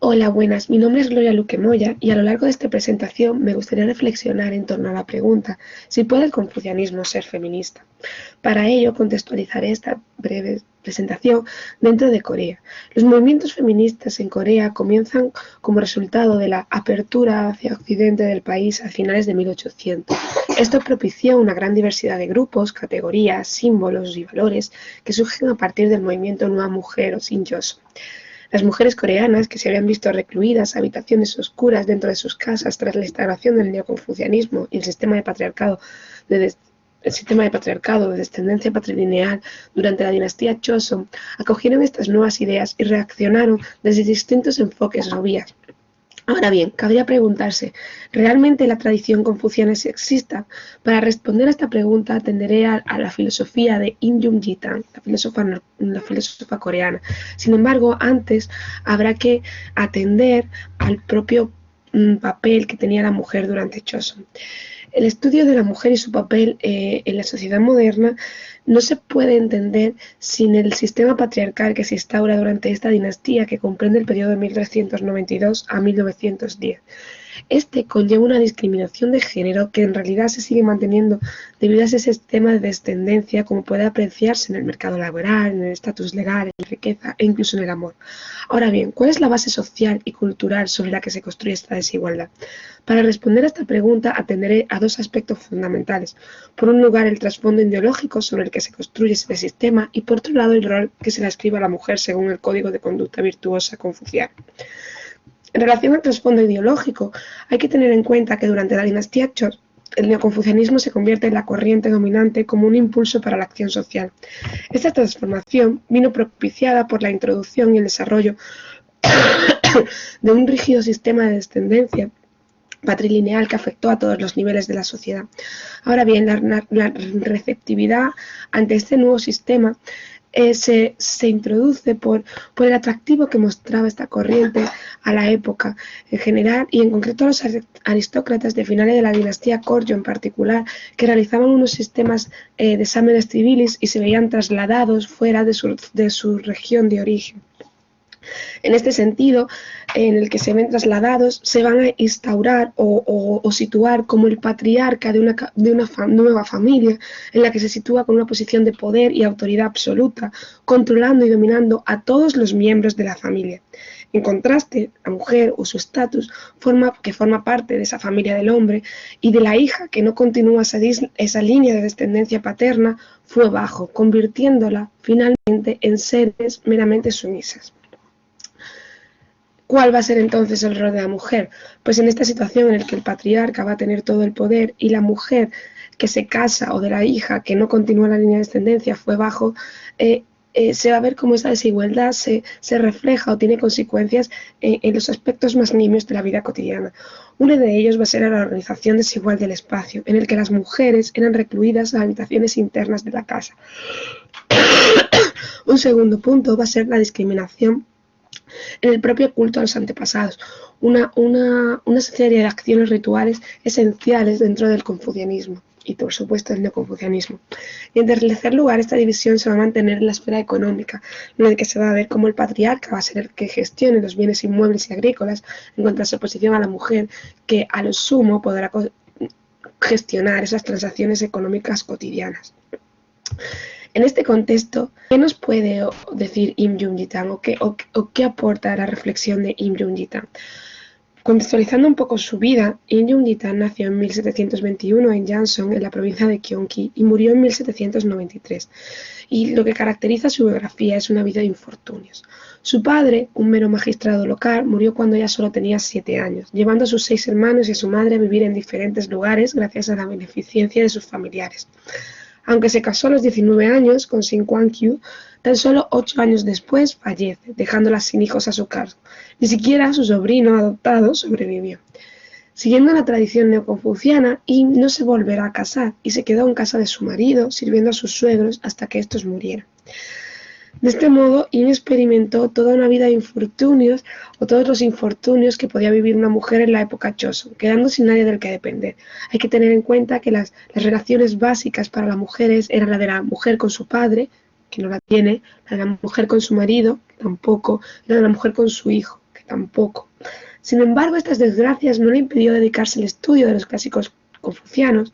Hola, buenas. Mi nombre es Gloria Luque Moya y a lo largo de esta presentación me gustaría reflexionar en torno a la pregunta si puede el confucianismo ser feminista. Para ello contextualizaré esta breve presentación dentro de Corea. Los movimientos feministas en Corea comienzan como resultado de la apertura hacia occidente del país a finales de 1800. Esto propició una gran diversidad de grupos, categorías, símbolos y valores que surgen a partir del movimiento Nueva Mujer o Shinjoso. Las mujeres coreanas, que se habían visto recluidas a habitaciones oscuras dentro de sus casas tras la instauración del neoconfucianismo y el sistema de patriarcado de descendencia patrilineal durante la dinastía Joseon, acogieron estas nuevas ideas y reaccionaron desde distintos enfoques o vías. Ahora bien, cabría preguntarse, ¿realmente la tradición confuciana es sexista? Para responder a esta pregunta atenderé a la filosofía de Im Jung-Jitan, la filósofa coreana. Sin embargo, antes habrá que atender al propio papel que tenía la mujer durante Joseon. El estudio de la mujer y su papel en la sociedad moderna no se puede entender sin el sistema patriarcal que se instaura durante esta dinastía que comprende el periodo de 1392 a 1910. Este conlleva una discriminación de género que en realidad se sigue manteniendo debido a ese sistema de descendencia, como puede apreciarse en el mercado laboral, en el estatus legal, en la riqueza e incluso en el amor. Ahora bien, ¿cuál es la base social y cultural sobre la que se construye esta desigualdad? Para responder a esta pregunta atenderé a dos aspectos fundamentales. Por un lugar, el trasfondo ideológico sobre el que se construye este sistema y por otro lado, el rol que se le ascribe a la mujer según el código de conducta virtuosa confuciano. En relación al trasfondo ideológico, hay que tener en cuenta que durante la dinastía Joseon, el neoconfucianismo se convierte en la corriente dominante como un impulso para la acción social. Esta transformación vino propiciada por la introducción y el desarrollo de un rígido sistema de descendencia patrilineal que afectó a todos los niveles de la sociedad. Ahora bien, la receptividad ante este nuevo sistema se introduce por el atractivo que mostraba esta corriente a la época en general y en concreto a los aristócratas de finales de la dinastía Koryo en particular, que realizaban unos sistemas de exámenes civiles y se veían trasladados fuera de su región de origen. En este sentido, en el que se ven trasladados, se van a instaurar o situar como el patriarca de una nueva familia, en la que se sitúa con una posición de poder y autoridad absoluta, controlando y dominando a todos los miembros de la familia. En contraste, la mujer o su estatus que forma parte de esa familia del hombre y de la hija que no continúa esa línea de descendencia paterna fue bajo, convirtiéndola finalmente en seres meramente sumisas. ¿Cuál va a ser entonces el rol de la mujer? Pues en esta situación en la que el patriarca va a tener todo el poder y la mujer que se casa o de la hija que no continúa la línea de descendencia fue bajo, se va a ver cómo esa desigualdad se refleja o tiene consecuencias en los aspectos más nimios de la vida cotidiana. Uno de ellos va a ser la organización desigual del espacio, en el que las mujeres eran recluidas a habitaciones internas de la casa. Un segundo punto va a ser la discriminación en el propio culto a los antepasados, una serie de acciones rituales esenciales dentro del confucianismo y por supuesto el neoconfucianismo. Y en tercer lugar, esta división se va a mantener en la esfera económica, en la que se va a ver cómo el patriarca va a ser el que gestione los bienes inmuebles y agrícolas, en contraposición a la mujer, que a lo sumo podrá gestionar esas transacciones económicas cotidianas. En este contexto, ¿qué nos puede decir Im Jung-Jitan o qué aporta la reflexión de Im Jung-Jitan? Contextualizando un poco su vida, Im Jung-Jitan nació en 1721 en Janson, en la provincia de Gyeonggi, y murió en 1793. Y lo que caracteriza su biografía es una vida de infortunios. Su padre, un mero magistrado local, murió cuando ella solo tenía 7 años, llevando a sus 6 hermanos y a su madre a vivir en diferentes lugares gracias a la beneficencia de sus familiares. Aunque se casó a los 19 años con Sin Kwang-kyu, tan solo 8 años después fallece, dejándola sin hijos a su cargo. Ni siquiera su sobrino adoptado sobrevivió. Siguiendo la tradición neoconfuciana, Im no se volverá a casar y se quedó en casa de su marido, sirviendo a sus suegros hasta que estos murieran. De este modo, Im experimentó toda una vida de infortunios o todos los infortunios que podía vivir una mujer en la época Joseon, quedando sin nadie del que depender. Hay que tener en cuenta que las relaciones básicas para las mujeres eran la de la mujer con su padre, que no la tiene, la de la mujer con su marido, tampoco, la de la mujer con su hijo, que tampoco. Sin embargo, estas desgracias no le impidió dedicarse al estudio de los clásicos confucianos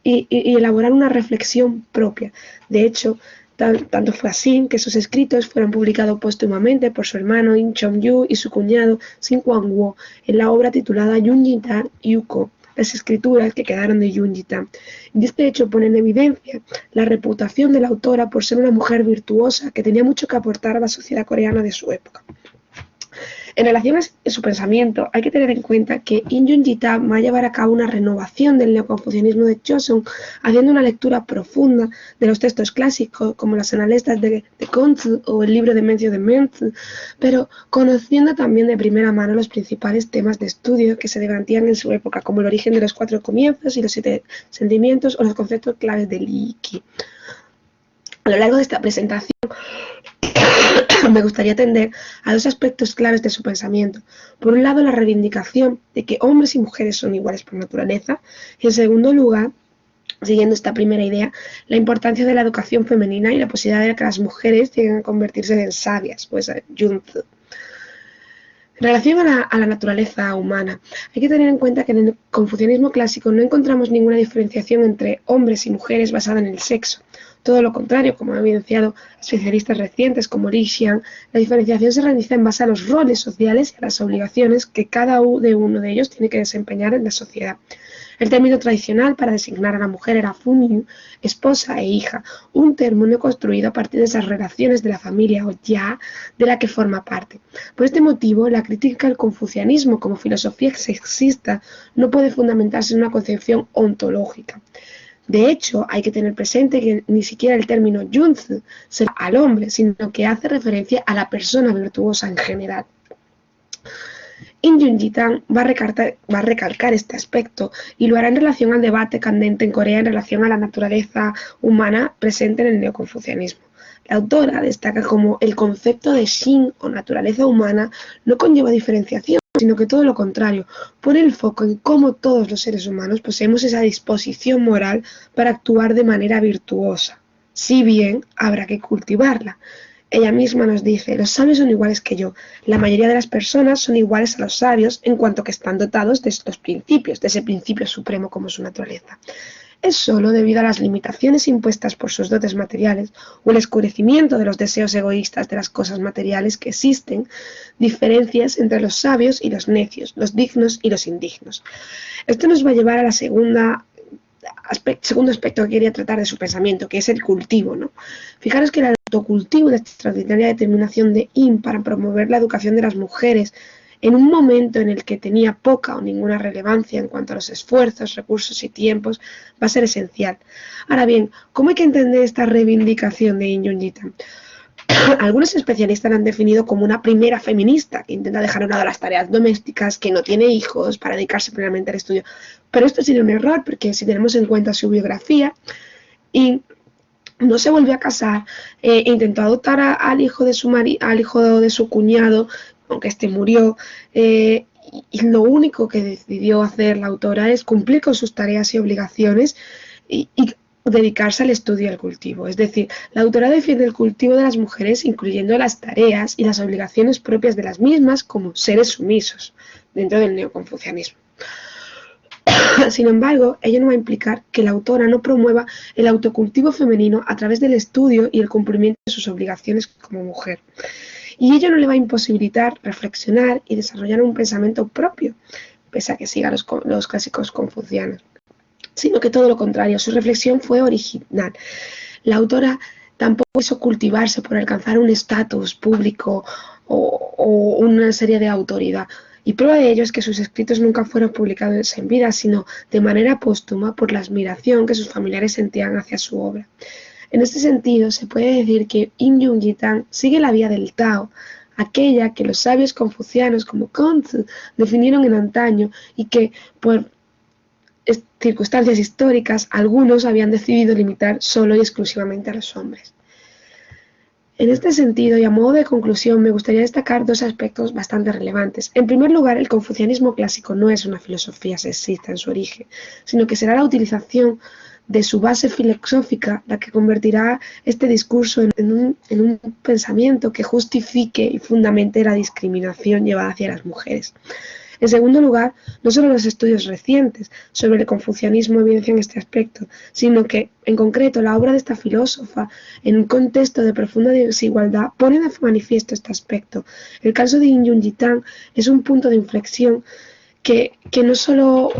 y elaborar una reflexión propia. De hecho, tanto fue así que sus escritos fueron publicados póstumamente por su hermano In Chong-yu y su cuñado Sin Kwang-wo en la obra titulada Yunjitan Yuko, las escrituras que quedaron de Yunjitan. Y este hecho pone en evidencia la reputación de la autora por ser una mujer virtuosa que tenía mucho que aportar a la sociedad coreana de su época. En relación a su pensamiento, hay que tener en cuenta que In Yun-jitan va a llevar a cabo una renovación del neoconfucianismo de Joseon, haciendo una lectura profunda de los textos clásicos, como las Analectas de Kongzi o el libro de Mencio de Menzi, pero conociendo también de primera mano los principales temas de estudio que se debatían en su época, como el origen de los 4 comienzos y los 7 sentimientos o los conceptos claves del Iki. A lo largo de esta presentación, me gustaría atender a 2 aspectos claves de su pensamiento. Por un lado, la reivindicación de que hombres y mujeres son iguales por naturaleza, y en segundo lugar, siguiendo esta primera idea, la importancia de la educación femenina y la posibilidad de que las mujeres lleguen a convertirse en sabias, pues Junzi. En relación a la naturaleza humana, hay que tener en cuenta que en el confucianismo clásico no encontramos ninguna diferenciación entre hombres y mujeres basada en el sexo. Todo lo contrario, como han evidenciado especialistas recientes como Li Xiang, la diferenciación se realiza en base a los roles sociales y a las obligaciones que cada uno de ellos tiene que desempeñar en la sociedad. El término tradicional para designar a la mujer era funyu, esposa e hija, un término construido a partir de esas relaciones de la familia o ya de la que forma parte. Por este motivo, la crítica al confucianismo como filosofía sexista no puede fundamentarse en una concepción ontológica. De hecho, hay que tener presente que ni siquiera el término Junzi se refiere al hombre, sino que hace referencia a la persona virtuosa en general. In Yun-jitan va a recalcar este aspecto y lo hará en relación al debate candente en Corea en relación a la naturaleza humana presente en el neoconfucianismo. La autora destaca como el concepto de Shin o naturaleza humana no conlleva diferenciación, sino que todo lo contrario, pone el foco en cómo todos los seres humanos poseemos esa disposición moral para actuar de manera virtuosa, si bien habrá que cultivarla. Ella misma nos dice, los sabios son iguales que yo, la mayoría de las personas son iguales a los sabios en cuanto que están dotados de estos principios, de ese principio supremo como su naturaleza. Es solo debido a las limitaciones impuestas por sus dotes materiales o el oscurecimiento de los deseos egoístas de las cosas materiales que existen diferencias entre los sabios y los necios, los dignos y los indignos. Esto nos va a llevar a la segundo aspecto que quería tratar de su pensamiento, que es el cultivo, ¿no? Fijaros que el autocultivo, la extraordinaria determinación de In para promover la educación de las mujeres en un momento en el que tenía poca o ninguna relevancia en cuanto a los esfuerzos, recursos y tiempos, va a ser esencial. Ahora bien, ¿cómo hay que entender esta reivindicación de In Yun-jitan? Algunos especialistas la han definido como una primera feminista que intenta dejar a un lado las tareas domésticas, que no tiene hijos para dedicarse plenamente al estudio. Pero esto sería un error, porque si tenemos en cuenta su biografía, y no se volvió a casar, intentó adoptar al hijo de su cuñado, aunque este murió, y lo único que decidió hacer la autora es cumplir con sus tareas y obligaciones y dedicarse al estudio y al cultivo. Es decir, la autora defiende el cultivo de las mujeres incluyendo las tareas y las obligaciones propias de las mismas como seres sumisos dentro del neoconfucianismo. Sin embargo, ello no va a implicar que la autora no promueva el autocultivo femenino a través del estudio y el cumplimiento de sus obligaciones como mujer. Y ello no le va a imposibilitar reflexionar y desarrollar un pensamiento propio, pese a que siga los clásicos confucianos, sino que todo lo contrario, su reflexión fue original. La autora tampoco quiso cultivarse por alcanzar un estatus público o una serie de autoridad. Y prueba de ello es que sus escritos nunca fueron publicados en vida, sino de manera póstuma por la admiración que sus familiares sentían hacia su obra. En este sentido, se puede decir que In Yun-jitan sigue la vía del Tao, aquella que los sabios confucianos como Kongzi definieron en antaño y que, por circunstancias históricas, algunos habían decidido limitar solo y exclusivamente a los hombres. En este sentido, y a modo de conclusión, me gustaría destacar 2 aspectos bastante relevantes. En primer lugar, el confucianismo clásico no es una filosofía sexista en su origen, sino que será la utilización de su base filosófica la que convertirá este discurso en un pensamiento que justifique y fundamente la discriminación llevada hacia las mujeres. En segundo lugar, no solo los estudios recientes sobre el confucianismo evidencian este aspecto, sino que, en concreto, la obra de esta filósofa, en un contexto de profunda desigualdad, pone de manifiesto este aspecto. El caso de Yun Tang es un punto de inflexión que no solo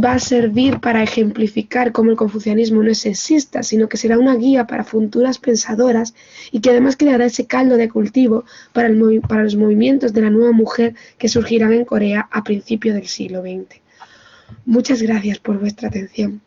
va a servir para ejemplificar cómo el confucianismo no es sexista, sino que será una guía para futuras pensadoras y que además creará ese caldo de cultivo para los movimientos de la nueva mujer que surgirán en Corea a principios del siglo XX. Muchas gracias por vuestra atención.